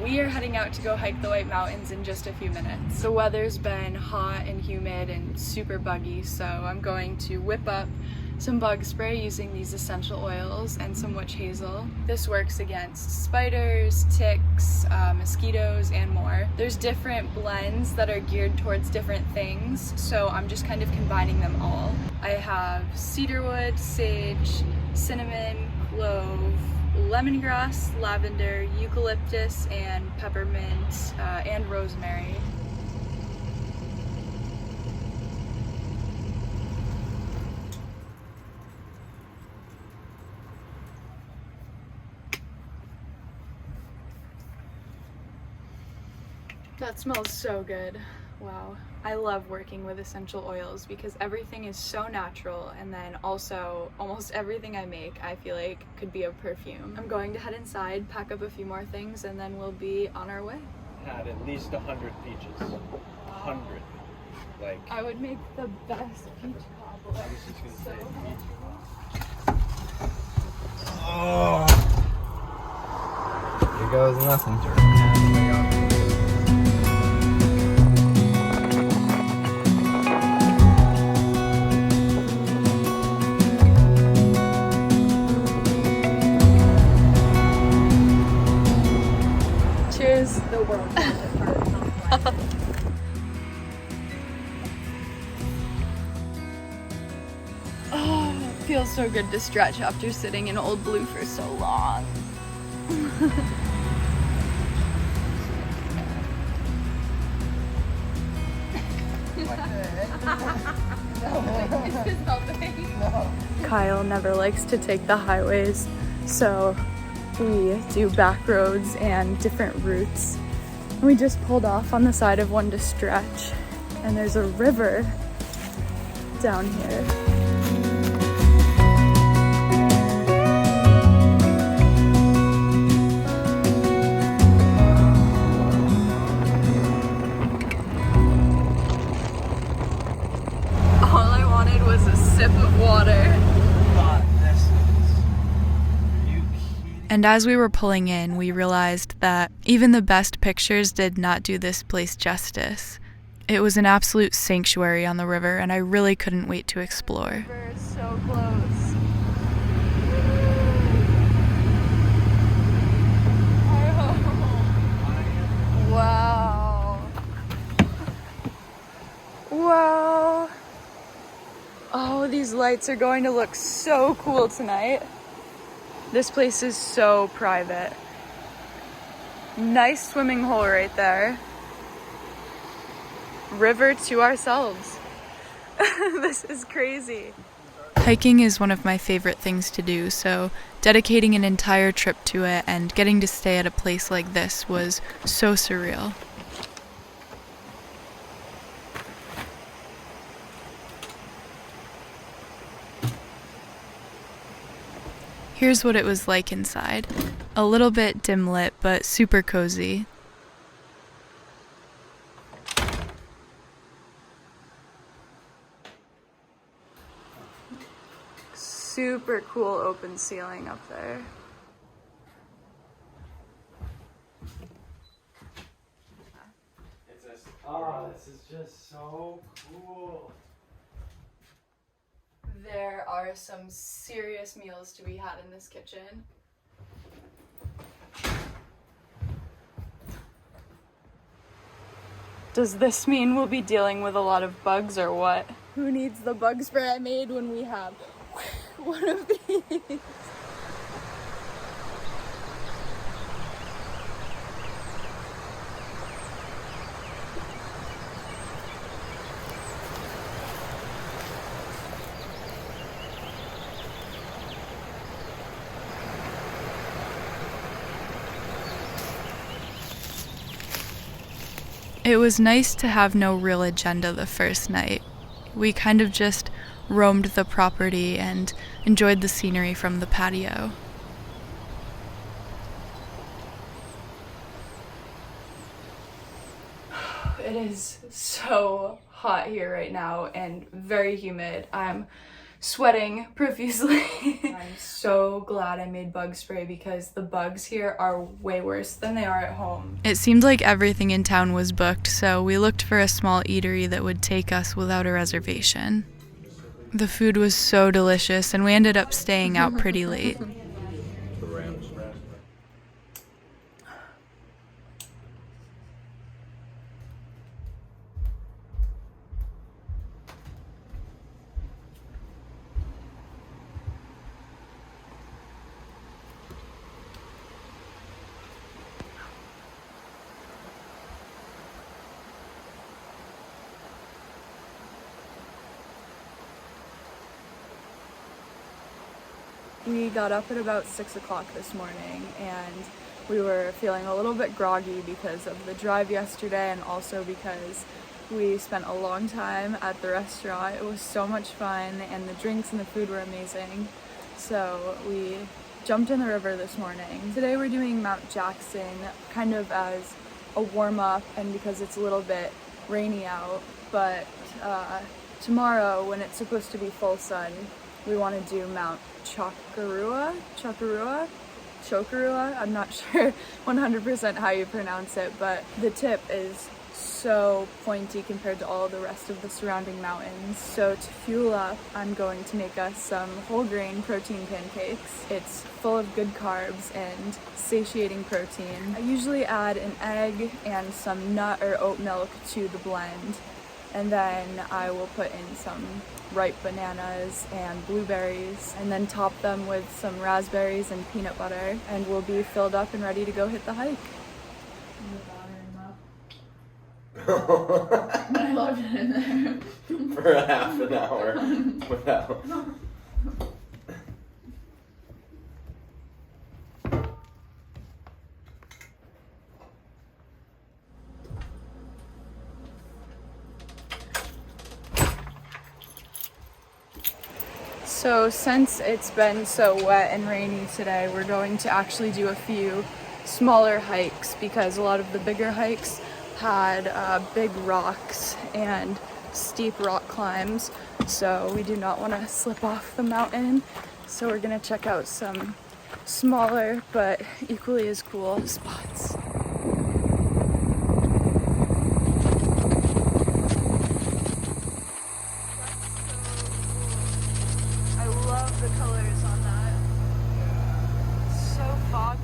we are heading out to go hike the White Mountains in just a few minutes. The weather's been hot and humid and super buggy, so I'm going to whip up some bug spray using these essential oils and some witch hazel. This works against spiders, ticks, mosquitoes, and more. There's different blends that are geared towards different things, so I'm just kind of combining them all. I have cedarwood, sage, cinnamon, clove, lemongrass, lavender, eucalyptus, and peppermint, and rosemary. That smells so good. Wow. I love working with essential oils because everything is so natural, and then also almost everything I make I feel like could be a perfume. I'm going to head inside, pack up a few more things, and then we'll be on our way. Had at least 100 peaches. 100. Like, I would make the best peach cobbler. I was just gonna say peach. Oh. Here goes nothing. Cheers. The world. Oh, it feels so good to stretch after sitting in Old Blue for so long. Kyle never likes to take the highways, so we do back roads and different routes. We just pulled off on the side of one to stretch, and there's a river down here. All I wanted was a sip of water. And as we were pulling in, we realized that even the best pictures did not do this place justice. It was an absolute sanctuary on the river, and I really couldn't wait to explore. The river is so close. Oh. Wow. Wow. Oh, these lights are going to look so cool tonight. This place is so private. Nice swimming hole right there. River to ourselves. This is crazy. Hiking is one of my favorite things to do, so dedicating an entire trip to it and getting to stay at a place like this was so surreal. Here's what it was like inside. A little bit dim lit, but super cozy. Super cool open ceiling up there. Oh, this is just so cool. There are some serious meals to be had in this kitchen. Does this mean we'll be dealing with a lot of bugs or what? Who needs the bug spray I made when we have one of these? It was nice to have no real agenda the first night. We kind of just roamed the property and enjoyed the scenery from the patio. It is so hot here right now and very humid. I'm sweating profusely. I'm so glad I made bug spray because the bugs here are way worse than they are at home. It seemed like everything in town was booked, so we looked for a small eatery that would take us without a reservation. The food was so delicious, and we ended up staying out pretty late. We got up at about 6 o'clock this morning and we were feeling a little bit groggy because of the drive yesterday and also because we spent a long time at the restaurant. It was so much fun and the drinks and the food were amazing. So we jumped in the river this morning. Today we're doing Mount Jackson kind of as a warm-up and because it's a little bit rainy out, but tomorrow when it's supposed to be full sun, we want to do Mount Chocorua, I'm not sure 100% how you pronounce it, but the tip is so pointy compared to all the rest of the surrounding mountains. So to fuel up, I'm going to make us some whole grain protein pancakes. It's full of good carbs and satiating protein. I usually add an egg and some nut or oat milk to the blend, and then I will put in some ripe bananas and blueberries and then top them with some raspberries and peanut butter, and we'll be filled up and ready to go hit the hike. I loved it in there. For a half an hour without. So since it's been so wet and rainy today, we're going to actually do a few smaller hikes because a lot of the bigger hikes had big rocks and steep rock climbs, so we do not want to slip off the mountain. So we're gonna check out some smaller but equally as cool spots. I love the colors on that. So foggy.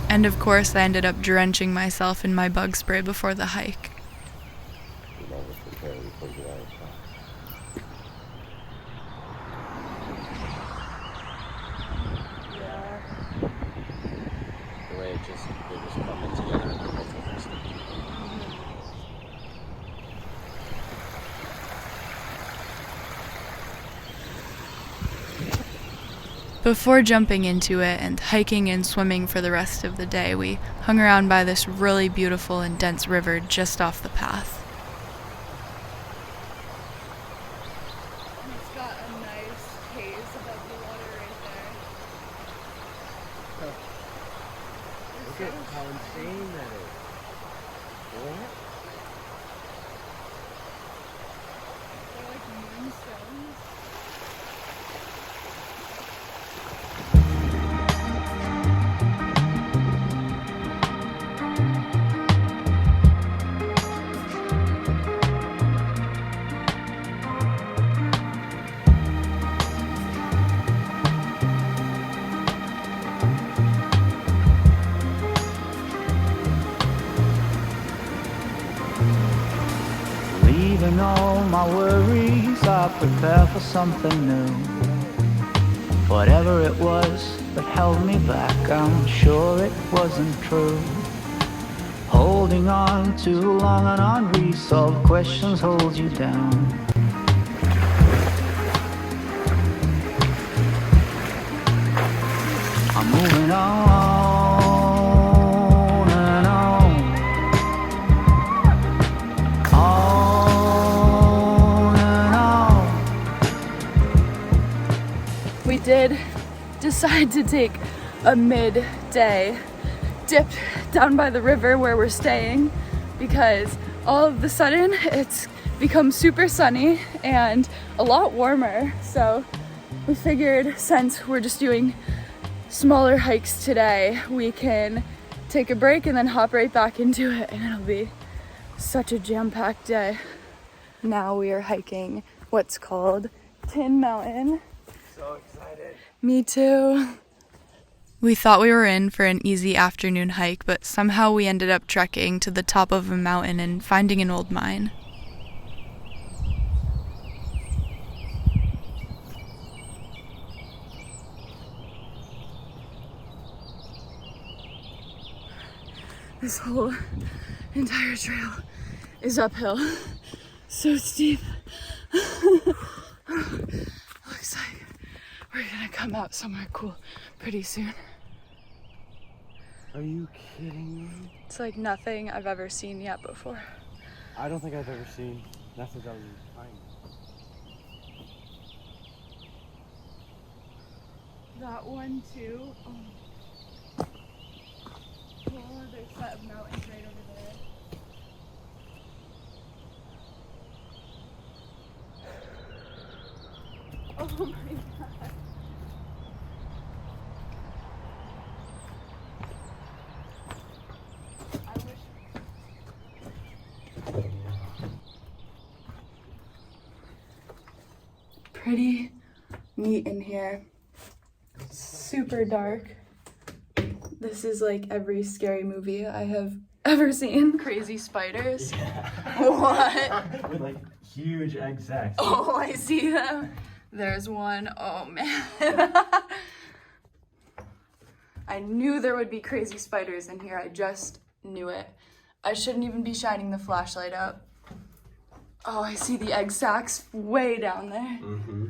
And of course, I ended up drenching myself in my bug spray before the hike. Yeah. The way they're just coming together at the perfect instant. Before jumping into it and hiking and swimming for the rest of the day, we hung around by this really beautiful and dense river just off the path. It's got a nice haze above the water right there. Look at how insane that is. What? They're like moonstones. Leaving all my worries, I prepare for something new. Whatever it was that held me back, I'm sure it wasn't true. Holding on too long and unresolved questions hold you down. I'm moving on and on. We did decide to take a midday dip down by the river where we're staying because all of a sudden it's become super sunny and a lot warmer. So we figured since we're just doing smaller hikes today, we can take a break and then hop right back into it, and it'll be such a jam-packed day. Now we are hiking what's called Tin Mountain. So excited. Me too. We thought we were in for an easy afternoon hike, but somehow we ended up trekking to the top of a mountain and finding an old mine. This whole entire trail is uphill. So steep. Looks like we're gonna come out somewhere cool pretty soon. Are you kidding me? It's like nothing I've ever seen yet before. I don't think I've ever seen nothing that was fine. That one too. Whole other set of mountains right over there. Oh my god. Pretty neat in here. Super dark. This is like every scary movie I have ever seen. Crazy spiders. Yeah. What? With like huge egg sacs. Oh, I see them. There's one. Oh man. I knew there would be crazy spiders in here. I just knew it. I shouldn't even be shining the flashlight up. Oh, I see the egg sacs way down there. Mm-hmm.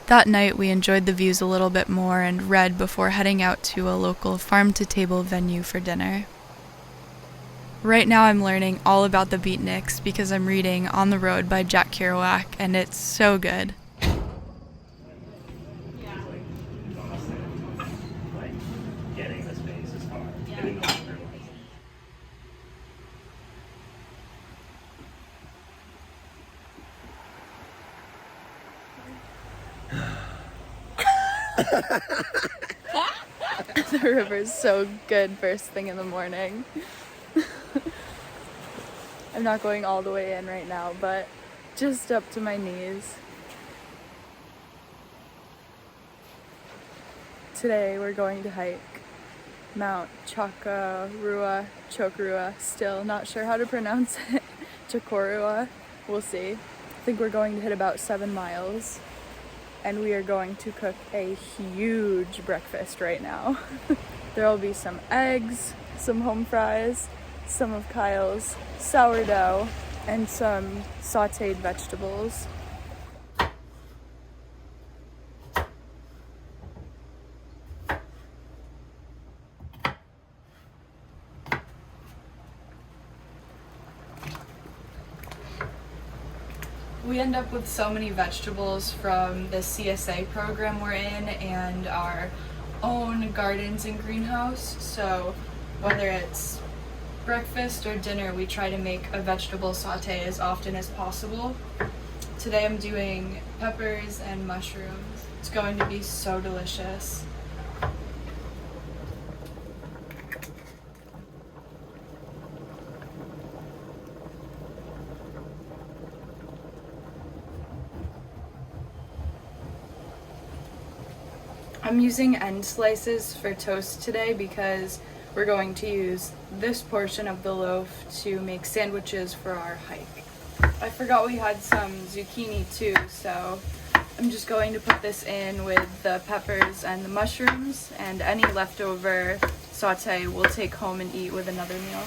That night, we enjoyed the views a little bit more and read before heading out to a local farm-to-table venue for dinner. Right now, I'm learning all about the beatniks because I'm reading On the Road by Jack Kerouac, and it's so good. Like getting the space is hard. Getting the organizing. The river's so good first thing in the morning. I'm not going all the way in right now, but just up to my knees. Today we're going to hike Mount Chocorua, still not sure how to pronounce it. Chocorua, we'll see. I think we're going to hit about 7 miles. And we are going to cook a huge breakfast right now. There will be some eggs, some home fries, some of Kyle's sourdough, and some sauteed vegetables. We end up with so many vegetables from the CSA program we're in and our own gardens and greenhouse. So whether it's breakfast or dinner, we try to make a vegetable saute as often as possible. Today I'm doing peppers and mushrooms. It's going to be so delicious. I'm using end slices for toast today because we're going to use this portion of the loaf to make sandwiches for our hike. I forgot we had some zucchini too, so I'm just going to put this in with the peppers and the mushrooms, and any leftover saute we'll take home and eat with another meal.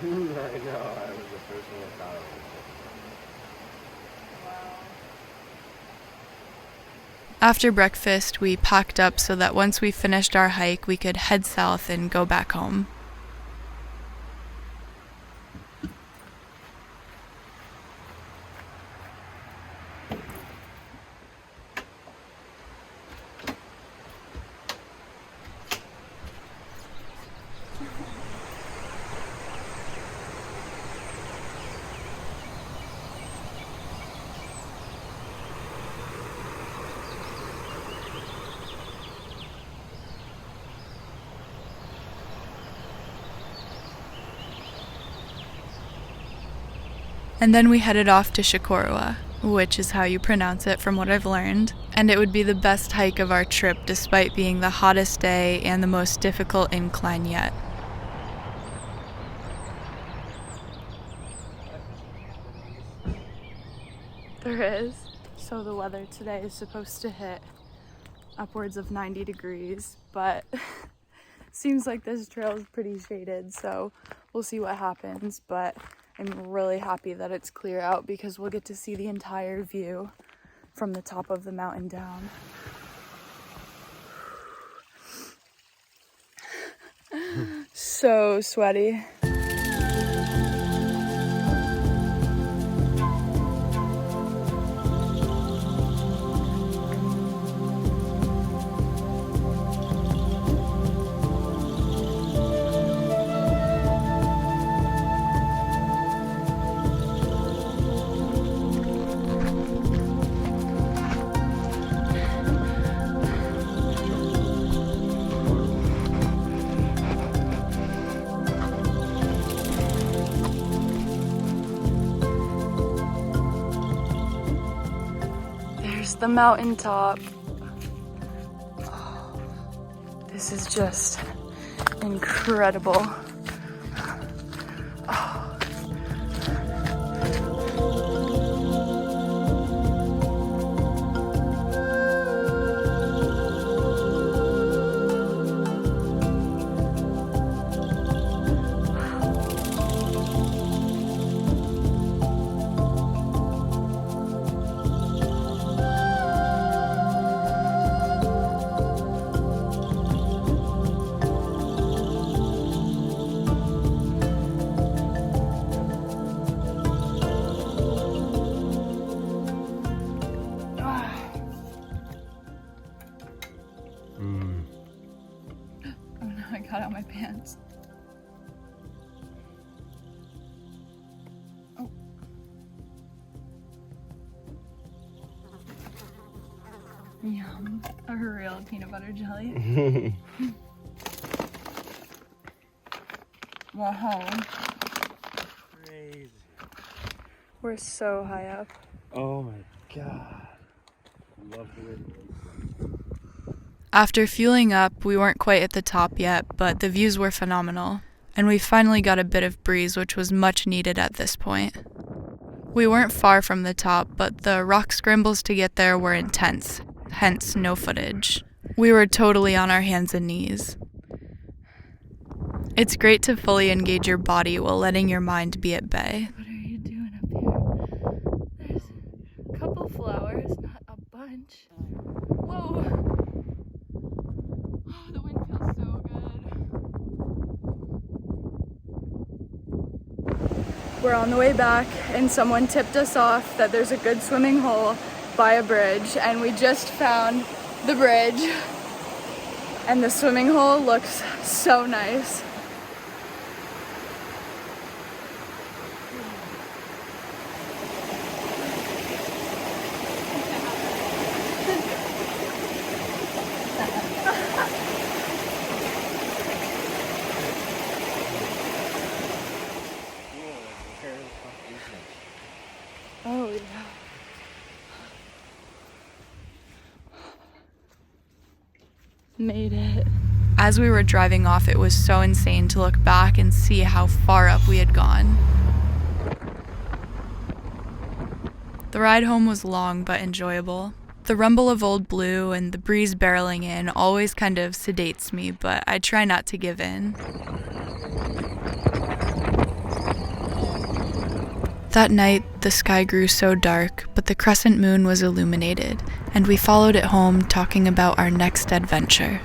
I know, I was the first one that thought of it. After breakfast, we packed up so that once we finished our hike, we could head south and go back home. And then we headed off to Chocorua, which is how you pronounce it from what I've learned. And it would be the best hike of our trip despite being the hottest day and the most difficult incline yet. There is. So the weather today is supposed to hit upwards of 90 degrees, but seems like this trail is pretty shaded, so we'll see what happens. But I'm really happy that it's clear out because we'll get to see the entire view from the top of the mountain down. So sweaty. The mountaintop. Oh, this is just incredible. Oh. Oh no, I got out my pants. Oh. Yum. A real peanut butter jelly. Wow. Crazy. We're so high up. Oh my god. Love the way it is. After fueling up, we weren't quite at the top yet, but the views were phenomenal, and we finally got a bit of breeze, which was much needed at this point. We weren't far from the top, but the rock scrambles to get there were intense, hence no footage. We were totally on our hands and knees. It's great to fully engage your body while letting your mind be at bay. What are you doing up here? There's a couple flowers, not a bunch. Whoa! Oh, the wind feels so good. We're on the way back, and someone tipped us off that there's a good swimming hole by a bridge, and we just found the bridge. And the swimming hole looks so nice. Oh yeah. Made it. As we were driving off, it was so insane to look back and see how far up we had gone. The ride home was long but enjoyable. The rumble of Old Blue and the breeze barreling in always kind of sedates me, but I try not to give in. That night, the sky grew so dark, but the crescent moon was illuminated, and we followed it home talking about our next adventure.